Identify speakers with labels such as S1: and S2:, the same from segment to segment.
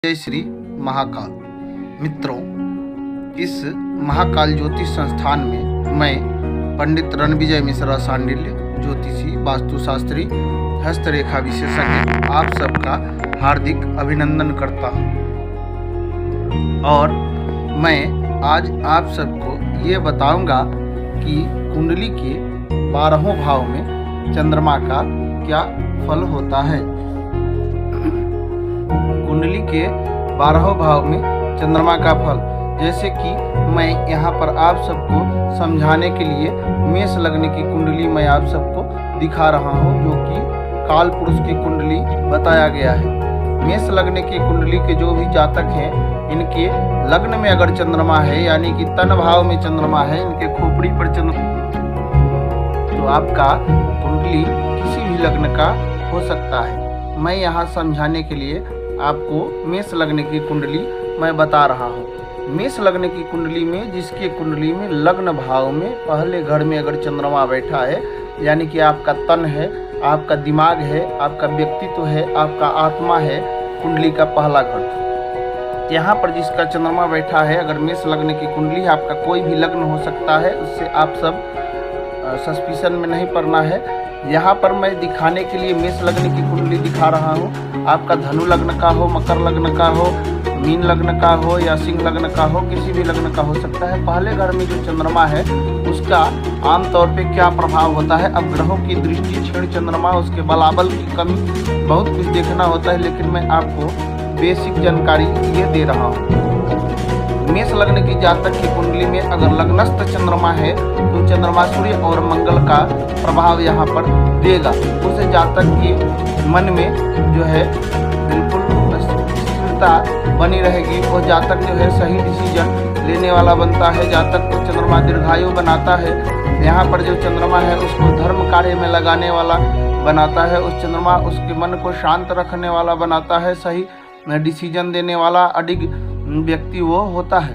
S1: जय श्री महाकाल। मित्रों, इस महाकाल ज्योतिष संस्थान में मैं पंडित रणविजय मिश्रा सांडिल्य, ज्योतिषी, वास्तुशास्त्री, हस्तरेखा विशेषज्ञ, आप सबका हार्दिक अभिनंदन करता हूँ। और मैं आज आप सबको ये बताऊंगा कि कुंडली के 12वें भाव में चंद्रमा का क्या फल होता है। कुंडली के 12वें भाव में चंद्रमा का फल, जैसे कि मैं यहाँ पर आप सबको समझाने के लिए मेष लग्न की कुंडली मैं आप सबको दिखा रहा हूँ, जो कि काल पुरुष की कुंडली बताया गया है। मेष लग्न की कुंडली के जो भी जातक हैं, इनके लग्न में अगर चंद्रमा है, यानी कि तन भाव में चंद्रमा है, इनके खोपड़ी पर चंद्रमा, तो आपका कुंडली किसी भी लग्न का हो सकता है। मैं यहाँ समझाने के लिए आपको मेष लग्न की कुंडली मैं बता रहा हूँ। मेष लग्न की कुंडली में, जिसकी कुंडली में लग्न भाव में पहले घर में अगर चंद्रमा बैठा है, यानी कि आपका तन है, आपका दिमाग है, आपका व्यक्तित्व है, आपका आत्मा है, कुंडली का पहला घर। यहाँ पर जिसका चंद्रमा बैठा है, अगर मेष लग्न की कुंडली, आपका कोई भी लग्न हो सकता है, उससे आप सब सस्पिशन में नहीं पड़ना है। यहाँ पर मैं दिखाने के लिए मेष लग्न की कुंडली दिखा रहा हूँ। आपका धनु लग्न का हो, मकर लग्न का हो, मीन लग्न का हो या सिंह लग्न का हो, किसी भी लग्न का हो सकता है। पहले घर में जो चंद्रमा है उसका आमतौर पे क्या प्रभाव होता है। अब ग्रहों की दृष्टि, क्षीण चंद्रमा, उसके बलाबल की कमी, बहुत कुछ देखना होता है, लेकिन मैं आपको बेसिक जानकारी ये दे रहा हूँ। मेष लग्न की जातक की कुंडली में अगर लग्नस्थ चंद्रमा है तो चंद्रमा सूर्य और मंगल का प्रभाव यहाँ पर देगा। उस जातक के मन में जो है बिल्कुल स्थिरता बनी रहेगी। वो जातक जो है सही डिसीजन लेने वाला बनता है। जातक को चंद्रमा दीर्घायु बनाता है। यहाँ पर जो चंद्रमा है उसको धर्म कार्य में लगाने वाला बनाता है। उस चंद्रमा उसके मन को शांत रखने वाला बनाता है। सही डिसीजन देने वाला अडिग व्यक्ति वो होता है।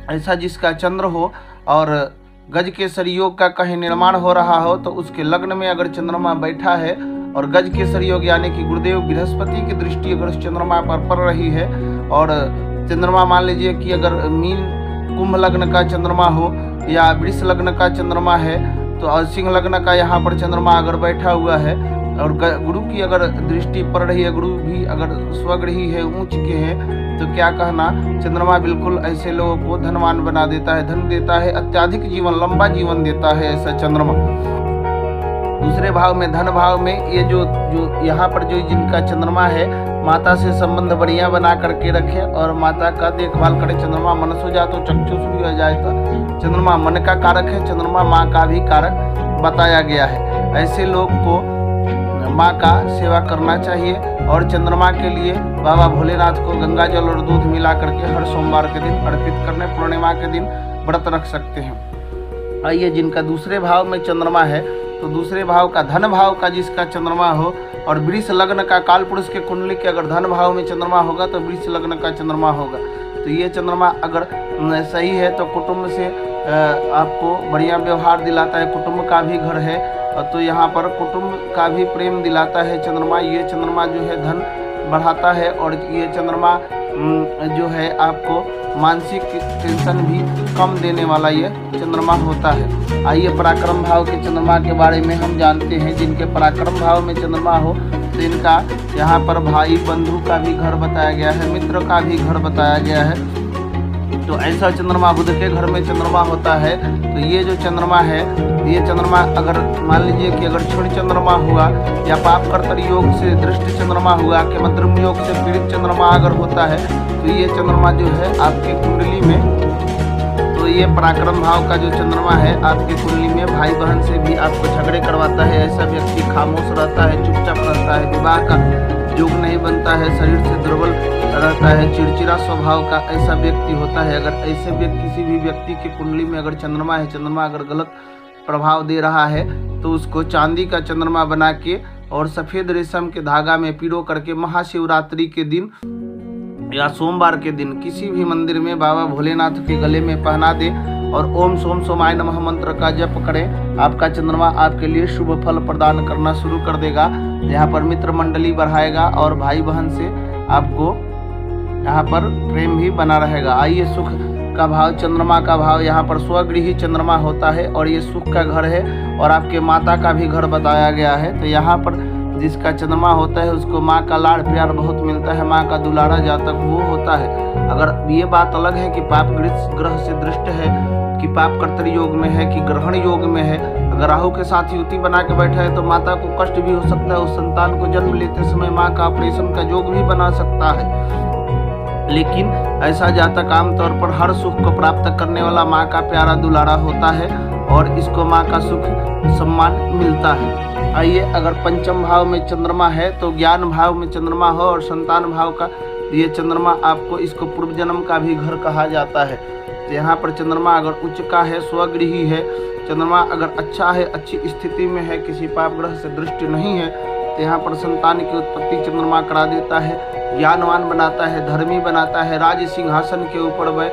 S1: ऐसा जिसका चंद्र हो और गज के सरयोग का कहीं निर्माण हो रहा हो, तो उसके लग्न में अगर चंद्रमा बैठा है और गज के सरयोग यानी कि गुरुदेव बृहस्पति की दृष्टि अगर उस चंद्रमा पर पड़ रही है, और चंद्रमा मान लीजिए कि अगर मीन कुंभ लग्न का चंद्रमा हो या वृष लग्न का चंद्रमा है, तो सिंह लग्न का यहाँ पर चंद्रमा अगर बैठा हुआ है और गुरु की अगर दृष्टि पड़ रही है, गुरु भी अगर स्वग्रही है, उच्च के हैं, तो क्या कहना, चंद्रमा बिल्कुल ऐसे लोगों को धनवान बना देता है, धन देता है, अत्याधिक जीवन, लंबा जीवन देता है ऐसा चंद्रमा। दूसरे भाव में, धन भाव में, ये जो यहाँ पर जो जिनका चंद्रमा है, माता से संबंध बढ़िया बना करके रखे और माता का देखभाल करे। चंद्रमा मनस हो जाए तो चक्षु सूर्य हो जाए, तो चंद्रमा मन का कारक है, चंद्रमा माँ का भी कारक बताया गया है। ऐसे लोग को माँ का सेवा करना चाहिए और चंद्रमा के लिए बाबा भोलेनाथ को गंगा जल और दूध मिला करके हर सोमवार के दिन अर्पित करने, पूर्णिमा के दिन व्रत रख सकते हैं। आइए, जिनका दूसरे भाव में चंद्रमा है, तो दूसरे भाव का, धन भाव का जिसका चंद्रमा हो और वृष लग्न का, काल पुरुष के कुंडली के अगर धन भाव में चंद्रमा होगा तो वृष लग्न का चंद्रमा होगा। तो ये चंद्रमा अगर सही है तो कुटुंब से आपको बढ़िया व्यवहार दिलाता है, कुटुंब का भी घर है, तो यहाँ पर कुटुंब का भी प्रेम दिलाता है चंद्रमा। ये चंद्रमा जो है धन बढ़ाता है और ये चंद्रमा जो है आपको मानसिक टेंशन भी कम देने वाला ये चंद्रमा होता है। आइए, पराक्रम भाव के चंद्रमा के बारे में हम जानते हैं। जिनके पराक्रम भाव में चंद्रमा हो तो इनका यहाँ पर भाई बंधु का भी घर बताया गया है, मित्र का भी घर बताया गया है। तो ऐसा चंद्रमा, बुध के घर में चंद्रमा होता है। तो ये जो चंद्रमा है, ये चंद्रमा अगर मान लीजिए कि अगर क्षीण चंद्रमा हुआ या पाप कर्तर योग से दृष्ट चंद्रमा हुआ, कि मध्यम योग से पीड़ित चंद्रमा अगर होता है, तो ये चंद्रमा जो है आपकी कुंडली में, तो ये पराक्रम भाव का जो चंद्रमा है आपकी कुंडली में भाई बहन से भी आपको झगड़े करवाता है। ऐसा व्यक्ति खामोश रहता है, चुपचाप रहता है, विवाह का योग नहीं बनता है, शरीर से दुर्बल रहता है, चिड़चिड़ा स्वभाव का ऐसा व्यक्ति होता है। अगर ऐसे किसी भी व्यक्ति की कुंडली में अगर चंद्रमा है, चंद्रमा अगर गलत प्रभाव दे रहा है, तो उसको चांदी का चंद्रमा बना के और सफ़ेद रेशम के धागा में पिरो करके महाशिवरात्रि के दिन या सोमवार के दिन किसी भी मंदिर में बाबा भोलेनाथ के गले में पहना दे और ओम सोम सोमाय नमः मंत्र का जप करें। आपका चंद्रमा आपके लिए शुभ फल प्रदान करना शुरू कर देगा। यहाँ पर मित्र मंडली बढ़ाएगा और भाई बहन से आपको यहाँ पर प्रेम भी बना रहेगा। आइए सुख का भाव, चंद्रमा का भाव, यहाँ पर स्वगृही चंद्रमा होता है और ये सुख का घर है और आपके माता का भी घर बताया गया है। तो यहाँ पर जिसका चंद्रमा होता है उसको माँ का लाड़ प्यार बहुत मिलता है, माँ का दुलारा जातक वो होता है। अगर ये बात अलग है कि पाप ग्रह से दृष्ट है, कि पाप कर्तरी योग में है, कि ग्रहण योग में है, अगर राहु के साथ युति बना के बैठा है तो माता को कष्ट भी हो सकता है। उस संतान को जन्म लेते समय माँ का ऑपरेशन का योग भी बना सकता है। लेकिन ऐसा जातक आमतौर पर हर सुख को प्राप्त करने वाला माँ का प्यारा दुलारा होता है और इसको माँ का सुख सम्मान मिलता है। आइए, अगर पंचम भाव में चंद्रमा है तो ज्ञान भाव में चंद्रमा हो और संतान भाव का ये चंद्रमा आपको, इसको पूर्व जन्म का भी घर कहा जाता है। तो यहाँ पर चंद्रमा अगर उच्च का है, स्वगृही है, चंद्रमा अगर अच्छा है, अच्छी स्थिति में है, किसी पाप ग्रह से दृष्टि नहीं है, तो यहाँ पर संतान की उत्पत्ति चंद्रमा करा देता है, ज्ञानवान बनाता है, धर्मी बनाता है, राज सिंहासन के ऊपर वह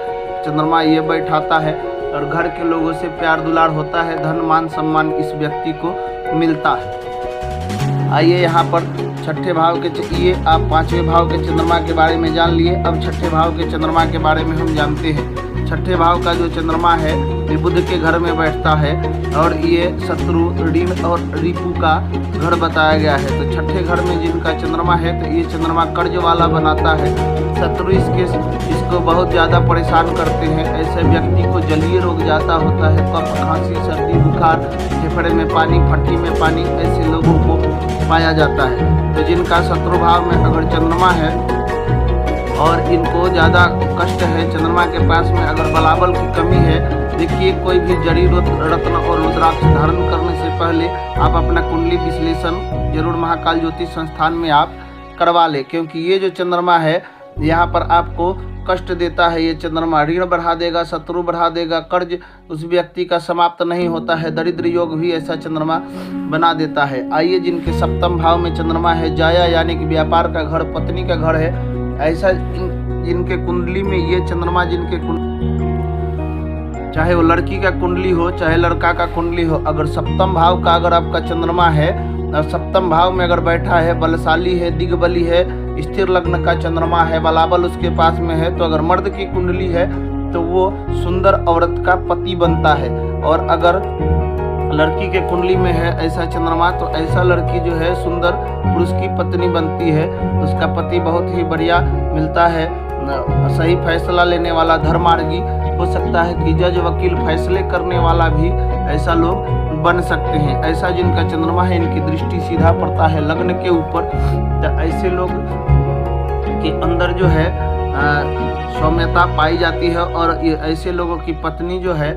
S1: चंद्रमा ये बैठाता है और घर के लोगों से प्यार दुलार होता है, धन मान सम्मान इस व्यक्ति को मिलता है। आइए, यहाँ पर छठे भाव के ये आप पांचवें भाव के चंद्रमा के बारे में जान लिए। अब छठे भाव के चंद्रमा के बारे में हम जानते हैं। छठे भाव का जो चंद्रमा है ये बुध के घर में बैठता है और ये शत्रु, ऋण और रिपु का घर बताया गया है। तो छठे घर में जिनका चंद्रमा है तो ये चंद्रमा कर्ज वाला बनाता है। शत्रु इसको बहुत ज़्यादा परेशान करते हैं। ऐसे व्यक्ति को जलीय रोग जाता होता है, कफ, खांसी, सर्दी, बुखार, फेफड़े में पानी, फट्टी में पानी, ऐसे लोगों को पाया जाता है। तो जिनका शत्रु भाव में अगर चंद्रमा है और इनको ज़्यादा कष्ट है, चंद्रमा के पास में अगर बलाबल की कमी है, देखिए कोई भी जड़ी रत्न और रुद्राक्ष धारण करने से पहले आप अपना कुंडली विश्लेषण जरूर महाकाल ज्योतिष संस्थान में आप करवा ले, क्योंकि ये जो चंद्रमा है यहाँ पर आपको कष्ट देता है। ये चंद्रमा ऋण बढ़ा देगा, शत्रु बढ़ा देगा, कर्ज उस व्यक्ति का समाप्त नहीं होता है, दरिद्र योग भी ऐसा चंद्रमा बना देता है। आइए, जिनके सप्तम भाव में चंद्रमा है, जाया यानी कि व्यापार का घर, पत्नी का घर है, ऐसा जिनके कुंडली में ये चंद्रमा, चाहे वो लड़की का कुंडली हो चाहे लड़का का कुंडली हो, अगर सप्तम भाव का अगर आपका चंद्रमा है और सप्तम भाव में अगर बैठा है, बलशाली है, दिग्बली है, स्थिर लग्न का चंद्रमा है, बलाबल उसके पास में है, तो अगर मर्द की कुंडली है तो वो सुंदर औरत का पति बनता है। और अगर लड़की के कुंडली में है ऐसा चंद्रमा तो ऐसा लड़की जो है सुंदर पुरुष की पत्नी बनती है, उसका पति बहुत ही बढ़िया मिलता है, सही फैसला लेने वाला, धर्मार्गी हो सकता है कि जज, वकील, फैसले करने वाला भी ऐसा लोग बन सकते हैं। ऐसा जिनका चंद्रमा है इनकी दृष्टि सीधा पड़ता है लग्न के ऊपर, तो ऐसे लोग के अंदर जो है सौम्यता पाई जाती है और ये ऐसे लोगों की पत्नी जो है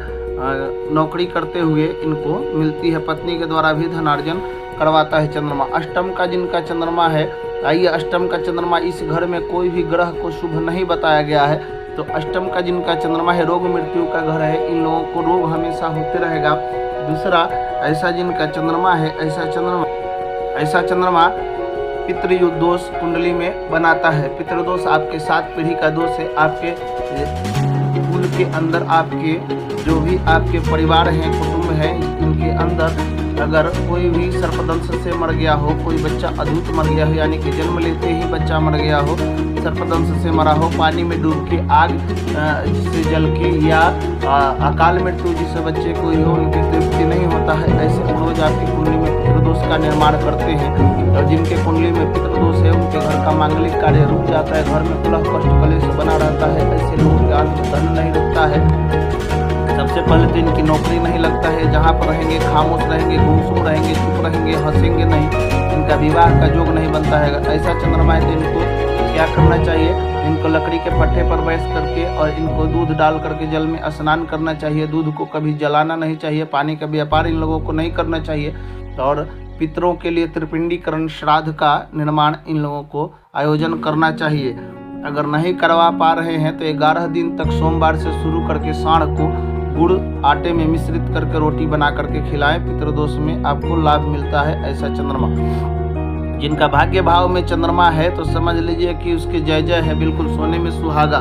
S1: नौकरी करते हुए इनको मिलती है, पत्नी के द्वारा भी धनार्जन करवाता है चंद्रमा। अष्टम का जिनका चंद्रमा है, आइए, अष्टम का चंद्रमा, इस घर में कोई भी ग्रह को शुभ नहीं बताया गया है, तो अष्टम का जिनका चंद्रमा है रोग मृत्यु का घर है, इन लोगों को रोग हमेशा होते रहेगा। दूसरा, ऐसा जिनका चंद्रमा है, ऐसा चंद्रमा पितृयुग दोष कुंडली में बनाता है। पितृदोष आपके 7 पीढ़ी का दोष है। आपके कुल के अंदर आपके जो भी आपके परिवार हैं, कुटुंब हैं, इनके अंदर अगर कोई भी सर्पदंश से मर गया हो, कोई बच्चा अधूत मर गया हो, यानी कि जन्म लेते ही बच्चा मर गया हो, सर्पदंश से मरा हो, पानी में डूब के, आग जिससे जल के, या अकाल मृत्यु जिससे बच्चे को हो, उनकी तृप्ति नहीं होता है, ऐसे पूर्वज आपकी कुंडली में पितृदोष का निर्माण करते हैं। और जिनके कुंडली में पितृदोष है उनके घर का मांगलिक कार्य रुक जाता है, घर में कुलह कष्ट कलेश बना रहता है, ऐसे लोगों के अंत में धन नहीं रुकता है। सबसे पहले तो इनकी नौकरी नहीं लगता है, जहाँ पर रहेंगे खामोश रहेंगे, गुमसुम रहेंगे, चुप रहेंगे, हंसेंगे नहीं, इनका विवाह का योग नहीं बनता है। ऐसा चंद्रमा है तो इनको क्या करना चाहिए, इनको लकड़ी के पट्टे पर बैठ करके और इनको दूध डाल करके जल में स्नान करना चाहिए। दूध को कभी जलाना नहीं चाहिए, पानी का व्यापार इन लोगों को नहीं करना चाहिए। और पितरों के लिए त्रिपिंडीकरण श्राद्ध का निर्माण इन लोगों को आयोजन करना चाहिए। अगर नहीं करवा पा रहे हैं तो 11 दिन तक सोमवार से शुरू करके साँढ़ को गुड़ आटे में मिश्रित करके रोटी बना करके खिलाएं, पितृदोष में आपको लाभ मिलता है। ऐसा चंद्रमा जिनका भाग्य भाव में चंद्रमा है तो समझ लीजिए कि उसके जय जय है, बिल्कुल सोने में सुहागा।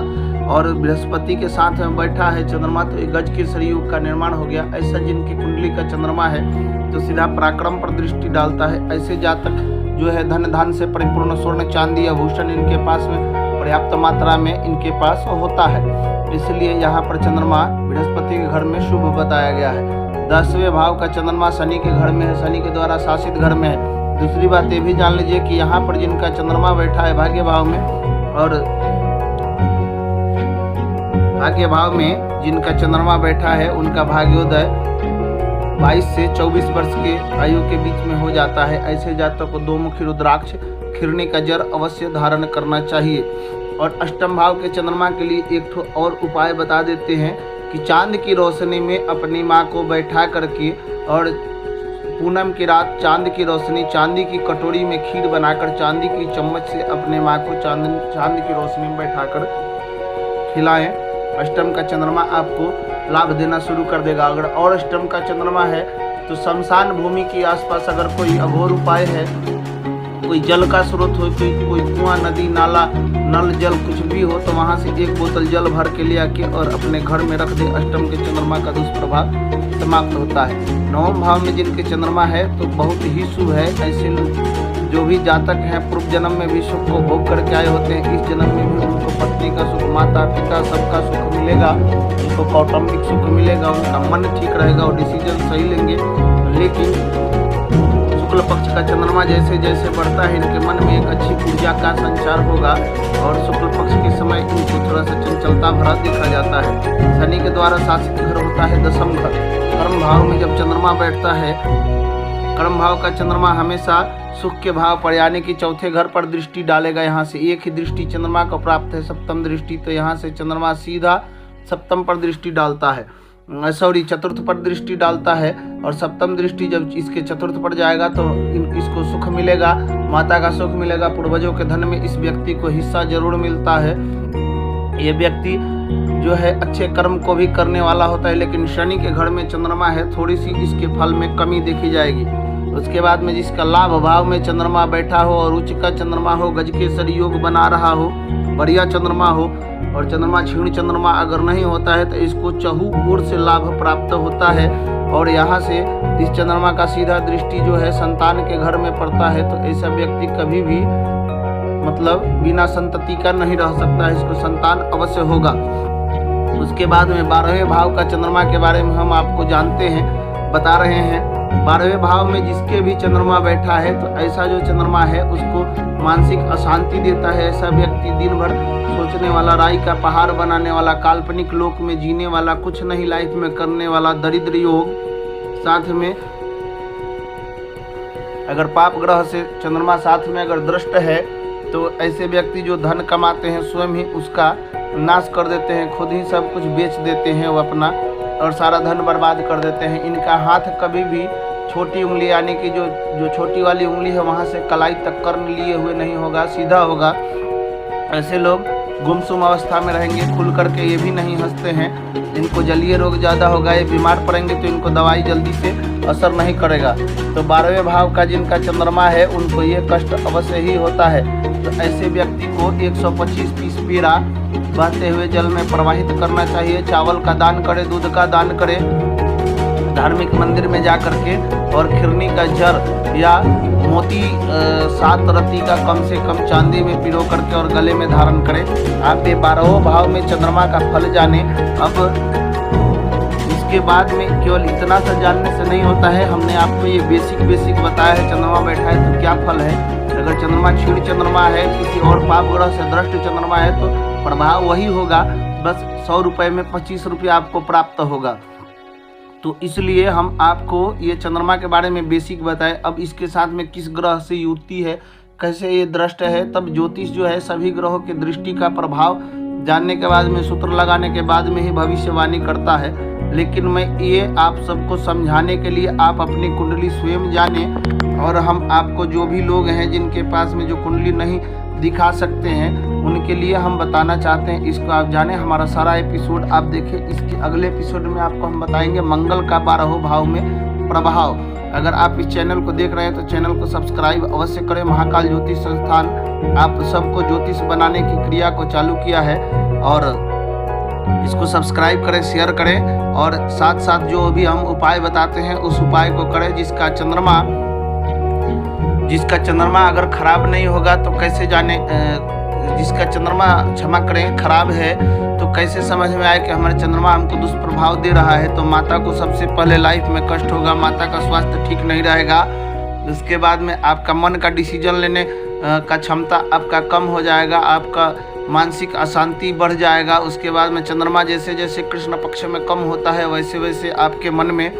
S1: और बृहस्पति के साथ में बैठा है चंद्रमा तो एक गज के सरयुग का निर्माण हो गया। ऐसा जिनकी कुंडली का चंद्रमा है तो सीधा पराक्रम पर दृष्टि डालता है। ऐसे जातक जो है धन धान से परिपूर्ण, स्वर्ण चांदी आभूषण इनके पास में पर्याप्त मात्रा में इनके पास होता है, इसलिए यहाँ पर चंद्रमा बृहस्पति के घर में शुभ बताया गया है। 10वें भाव का चंद्रमा शनि के घर में है, शनि के द्वारा शासित घर में है। दूसरी बात ये भी जान लीजिए कि यहाँ पर जिनका चंद्रमा बैठा है भाग्य भाव में, और भाग्य भाव में जिनका चंद्रमा बैठा है उनका भाग्योदय 22 से 24 वर्ष के आयु के बीच में हो जाता है। ऐसे जातकों को 2 मुखी रुद्राक्ष खिरनी का जड़ अवश्य धारण करना चाहिए। और अष्टम भाव के चंद्रमा के लिए एक और उपाय बता देते हैं कि चांद की रोशनी में अपनी माँ को बैठा करके और पूनम की रात चांद की रोशनी, चांदी की कटोरी में खीर बनाकर चांदी की चम्मच से अपने माँ को चांद की रोशनी में बैठाकर खिलाएं। अष्टम का चंद्रमा आपको लाभ देना शुरू कर देगा। अगर और अष्टम का चंद्रमा है तो शमशान भूमि के आसपास अगर कोई अघोर उपाय है, कोई जल का स्रोत हो, कोई कुआं, नदी, नाला, नल जल कुछ भी हो, तो वहां से 1 बोतल जल भर के ले आके और अपने घर में रख दे। अष्टम के चंद्रमा का दुष्प्रभाव समाप्त होता है। 9वें भाव में जिनके चंद्रमा है तो बहुत ही शुभ है। ऐसे जो भी जातक हैं पूर्व जन्म में भी सुख को भोग करके आए होते हैं, इस जन्म में भी उनको पत्नी का सुख, माता पिता सबका सुख मिलेगा, उनको कौटुंबिक सुख मिलेगा, उनका मन ठीक रहेगा और डिसीजन सही लेंगे। लेकिन शुक्ल पक्ष का चंद्रमा जैसे जैसे बढ़ता है इनके मन में एक अच्छी ऊर्जा का संचार होगा और शुक्ल पक्ष के समय इनको थोड़ा सा चंचलता भरा देखा जाता है। शनि के द्वारा शासित घर होता है 10वां घर। कर्म भाव में जब चंद्रमा बैठता है, कर्म भाव का चंद्रमा हमेशा सुख के भाव पर यानी कि 4थे घर पर दृष्टि डालेगा। यहाँ से एक ही दृष्टि चंद्रमा को प्राप्त है, 7म दृष्टि, तो यहाँ से चंद्रमा सीधा 7म पर दृष्टि डालता है, 4th पर दृष्टि डालता है। और 7म दृष्टि जब इसके 4th पर जाएगा तो इसको सुख मिलेगा, माता का सुख मिलेगा, पूर्वजों के धन में इस व्यक्ति को हिस्सा जरूर मिलता है। ये व्यक्ति जो है अच्छे कर्म को भी करने वाला होता है, लेकिन शनि के घर में चंद्रमा है, थोड़ी सी इसके फल में कमी देखी जाएगी। उसके बाद में जिसका लाभ भाव में चंद्रमा बैठा हो और उच्च का चंद्रमा हो, गजकेसरी योग बना रहा हो, बढ़िया चंद्रमा हो, और चंद्रमा क्षीण चंद्रमा अगर नहीं होता है तो इसको चहु ओर से लाभ प्राप्त होता है। और यहाँ से इस चंद्रमा का सीधा दृष्टि जो है संतान के घर में पड़ता है, तो ऐसा व्यक्ति कभी भी मतलब बिना संतति का नहीं रह सकता है, इसको संतान अवश्य होगा। उसके बाद में 12वें भाव का चंद्रमा के बारे में हम आपको जानते हैं, बता रहे हैं। 12वें भाव में जिसके भी चंद्रमा बैठा है तो ऐसा जो चंद्रमा है उसको मानसिक अशांति देता है। ऐसा व्यक्ति दिन भर सोचने वाला, राई का पहाड़ बनाने वाला, काल्पनिक लोक में जीने वाला, कुछ नहीं लाइफ में करने वाला, दरिद्र योग, साथ में अगर पाप ग्रह से चंद्रमा साथ में अगर दृष्ट है तो ऐसे व्यक्ति जो धन कमाते हैं स्वयं ही उसका नाश कर देते हैं, खुद ही सब कुछ बेच देते हैं वो अपना, और सारा धन बर्बाद कर देते हैं। इनका हाथ कभी भी छोटी उंगली यानी कि जो छोटी वाली उंगली है वहाँ से कलाई तक कर्ण लिए हुए नहीं होगा, सीधा होगा। ऐसे लोग गुमसुम अवस्था में रहेंगे, खुल करके ये भी नहीं हंसते हैं। इनको जलीय रोग ज़्यादा होगा, ये बीमार पड़ेंगे तो इनको दवाई जल्दी से असर नहीं करेगा। तो 12वें भाव का जिनका चंद्रमा है उनको ये कष्ट अवश्य ही होता है। तो ऐसे व्यक्ति को 125 पीस पीरा बहते हुए जल में प्रवाहित करना चाहिए। चावल का दान करे, दूध का दान करे, धार्मिक मंदिर में जा करके, और खिरनी का जर या मोती 7 रत्ती का कम से कम चांदी में पिरो करके और गले में धारण करें। आप ये 12वें भाव में चंद्रमा का फल जाने। अब इसके बाद में केवल इतना सा जानने से नहीं होता है, हमने आपको ये बेसिक बताया है। चंद्रमा बैठा है तो क्या फल है। अगर चंद्रमा क्षीण चंद्रमा है, किसी और पाप ग्रह से दृष्ट चंद्रमा है तो प्रभाव वही होगा, बस 100 रुपये में 25 रुपये आपको प्राप्त होगा। तो इसलिए हम आपको ये चंद्रमा के बारे में बेसिक बताए। अब इसके साथ में किस ग्रह से युति है, कैसे ये दृष्ट है, तब ज्योतिष जो है सभी ग्रहों के दृष्टि का प्रभाव जानने के बाद में, सूत्र लगाने के बाद में ही भविष्यवाणी करता है। लेकिन मैं ये आप सबको समझाने के लिए आप अपनी कुंडली स्वयं जाने, और हम आपको जो भी लोग हैं जिनके पास में जो कुंडली नहीं दिखा सकते हैं उनके लिए हम बताना चाहते हैं, इसको आप जाने। हमारा सारा एपिसोड आप देखें। इसके अगले एपिसोड में आपको हम बताएंगे मंगल का 12वें भाव में प्रभाव। अगर आप इस चैनल को देख रहे हैं तो चैनल को सब्सक्राइब अवश्य करें। महाकाल ज्योतिष संस्थान आप सबको ज्योतिष बनाने की क्रिया को चालू किया है, और इसको सब्सक्राइब करें, शेयर करें, और साथ साथ जो भी हम उपाय बताते हैं उस उपाय को करें। जिसका चंद्रमा अगर खराब नहीं होगा तो कैसे जाने जिसका चंद्रमा क्षमा करें खराब है, तो कैसे समझ में आए कि हमारे चंद्रमा हमको दुष्प्रभाव दे रहा है। तो माता को सबसे पहले लाइफ में कष्ट होगा, माता का स्वास्थ्य ठीक नहीं रहेगा। उसके बाद में आपका मन का डिसीजन लेने का क्षमता आपका कम हो जाएगा, आपका मानसिक अशांति बढ़ जाएगा। उसके बाद में चंद्रमा जैसे जैसे कृष्ण पक्ष में कम होता है वैसे वैसे आपके मन में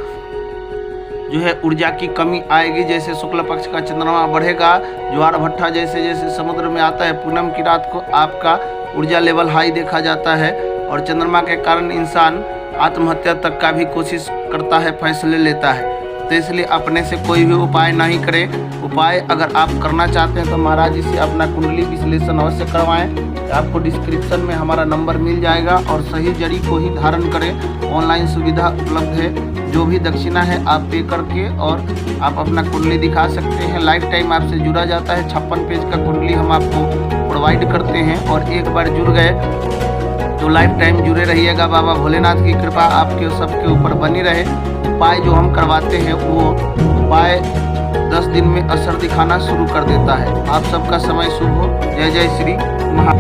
S1: जो है ऊर्जा की कमी आएगी। जैसे शुक्ल पक्ष का चंद्रमा बढ़ेगा, ज्वार भट्टा जैसे जैसे समुद्र में आता है, पूनम की रात को आपका ऊर्जा लेवल हाई देखा जाता है। और चंद्रमा के कारण इंसान आत्महत्या तक का भी कोशिश करता है, फैसले लेता है। तो इसलिए अपने से कोई भी उपाय नहीं करें। उपाय अगर आप करना चाहते हैं तो महाराज जी से अपना कुंडली विश्लेषण अवश्य करवाएं। आपको डिस्क्रिप्शन में हमारा नंबर मिल जाएगा। और सही जड़ी को ही धारण करें, ऑनलाइन सुविधा उपलब्ध है। जो भी दक्षिणा है आप पे करके और आप अपना कुंडली दिखा सकते हैं। लाइफ टाइम आपसे जुड़ा जाता है। 56 पेज का कुंडली हम आपको प्रोवाइड करते हैं। और एक बार जुड़ गए तो लाइफ टाइम जुड़े रहिएगा। बाबा भोलेनाथ की कृपा आपके सबके ऊपर बनी रहे। उपाय जो हम करवाते हैं वो उपाय 10 दिन में असर दिखाना शुरू कर देता है। आप सबका समय शुभ हो। जय जय श्री महा